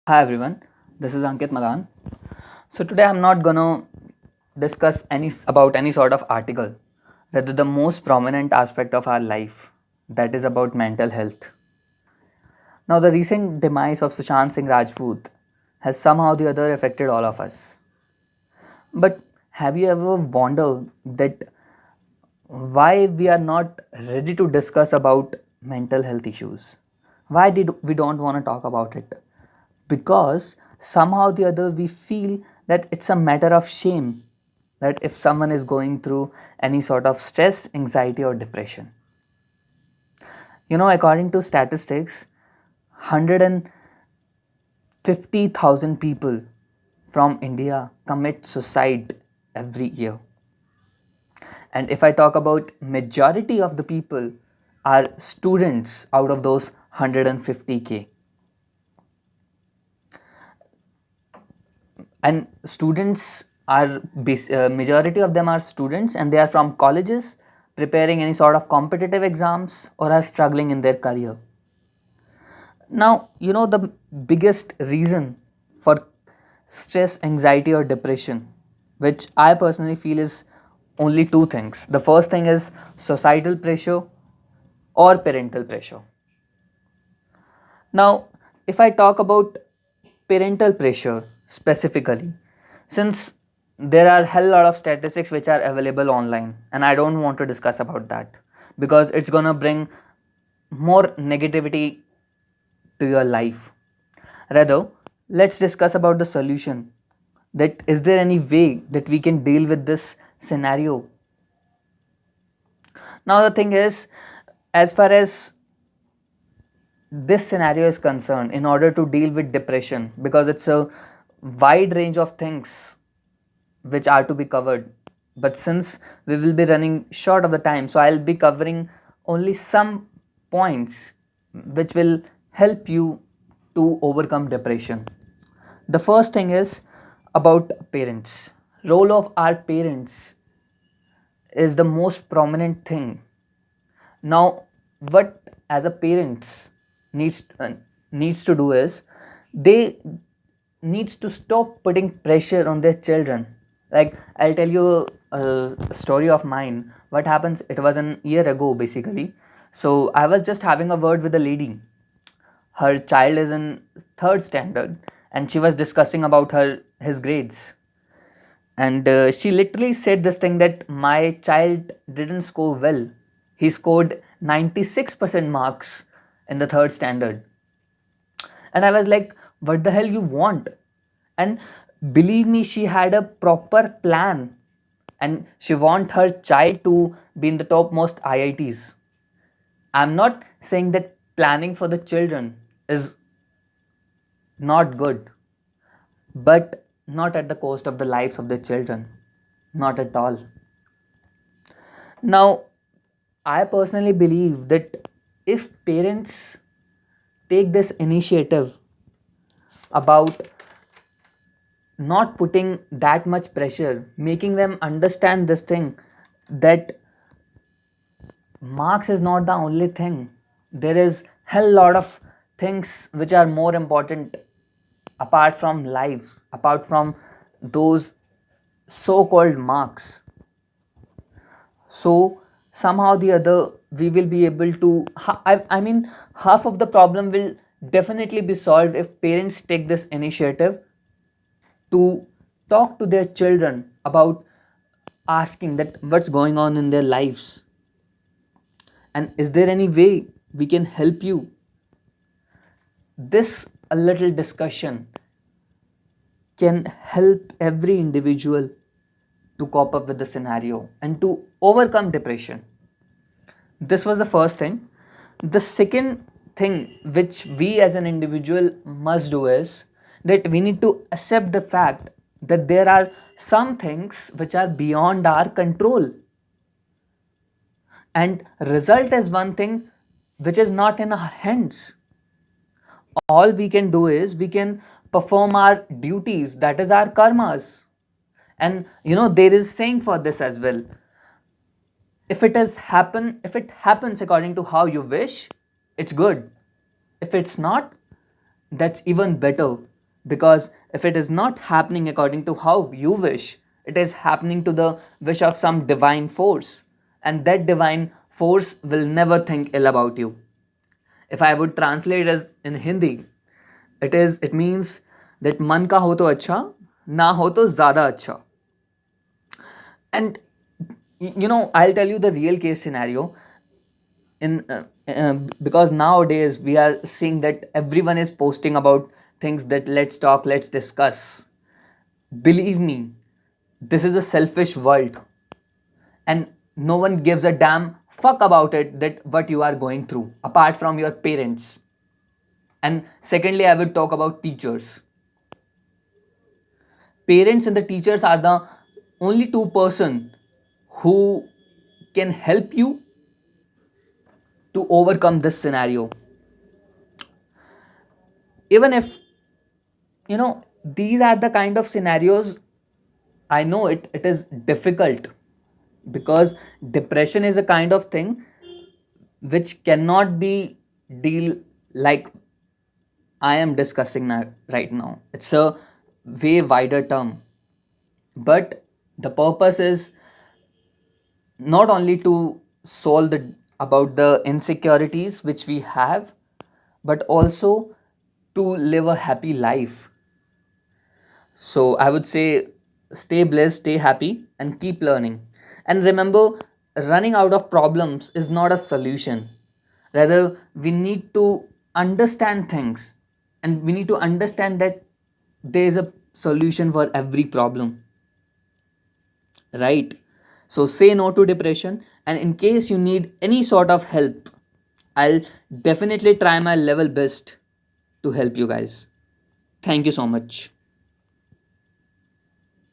Hi everyone, this is Ankit Madan. So today I'm not gonna discuss any sort of article, rather the most prominent aspect of our life, that is about mental health. Now the recent demise of Sushant Singh Rajput has somehow or the other affected all of us. But have you ever wondered that why we are not ready to discuss about mental health issues? Why did we don't want to talk about it? Because somehow or the other we feel that it's a matter of shame that if someone is going through any sort of stress, anxiety, or depression. According to statistics, 150,000 people from India commit suicide every year. And if I talk about majority of the people are students out of those 150K. And students are majority of them are students and they are from colleges preparing any sort of competitive exams or are struggling in their career. Now the biggest reason for stress, anxiety, or depression, which I personally feel is only two things. The first thing is societal pressure or parental pressure. Now, if I talk about parental pressure specifically, since there are hell lot of statistics which are available online, and I don't want to discuss about that because it's gonna bring more negativity to your life. Rather, let's discuss about the solution. That is there any way that we can deal with this scenario? Now the thing is, as far as this scenario is concerned, in order to deal with depression, because it's a wide range of things which are to be covered, but since we will be running short of the time, so I'll be covering only some points which will help you to overcome depression. The first thing is about parents. Role of our parents is the most prominent thing. Now, what as a parents needs needs to do is they needs to stop putting pressure on their children. Like I'll tell you a story of mine. What happens? It was an year ago basically. So I was just having a word with a lady. Her child is in third standard, and she was discussing about her his grades. And she literally said this thing that my child didn't score well. He scored 96% marks in the third standard. And I was like, what the hell you want? And believe me, she had a proper plan and she want her child to be in the topmost IITs. I'm not saying that planning for the children is not good, but not at the cost of the lives of the children. Not at all. Now, I personally believe that if parents take this initiative about not putting that much pressure, making them understand this thing that marks is not the only thing. There is hell lot of things which are more important apart from lives, apart from those so-called marks. So somehow the other we will be able to I mean half of the problem will definitely be solved if parents take this initiative to talk to their children about asking that what's going on in their lives and is there any way we can help you. This a little discussion can help every individual to cope up with the scenario and to overcome depression. This was the first thing. The second thing which we as an individual must do is that we need to accept the fact that there are some things which are beyond our control, and result is one thing which is not in our hands. All we can do is we can perform our duties, that is our karmas. And there is saying for this as well. If it happens according to how you wish, it's good. If it's not, that's even better. Because if it is not happening according to how you wish, it is happening to the wish of some divine force, and that divine force will never think ill about you. If I would translate as in Hindi, it means that मन का हो तो अच्छा, ना हो तो ज़्यादा अच्छा. And I'll tell you the real case scenario. In Because nowadays we are seeing that everyone is posting about things that let's talk, let's discuss. Believe me, this is a selfish world, and no one gives a damn fuck about it, that what you are going through apart from your parents. And secondly, I would talk about teachers. Parents and the teachers are the only two-person who can help you to overcome this scenario. Even if these are the kind of scenarios, I know it is difficult, because depression is a kind of thing which cannot be deal like I am discussing now, right now. It's a way wider term, but the purpose is not only to solve the about the insecurities which we have, but also to live a happy life. So I would say stay blessed, stay happy, and keep learning. And remember, running out of problems is not a solution. Rather, we need to understand things, and we need to understand that there is a solution for every problem, right? So say no to depression, and in case you need any sort of help, I'll definitely try my level best to help you guys. Thank you so much.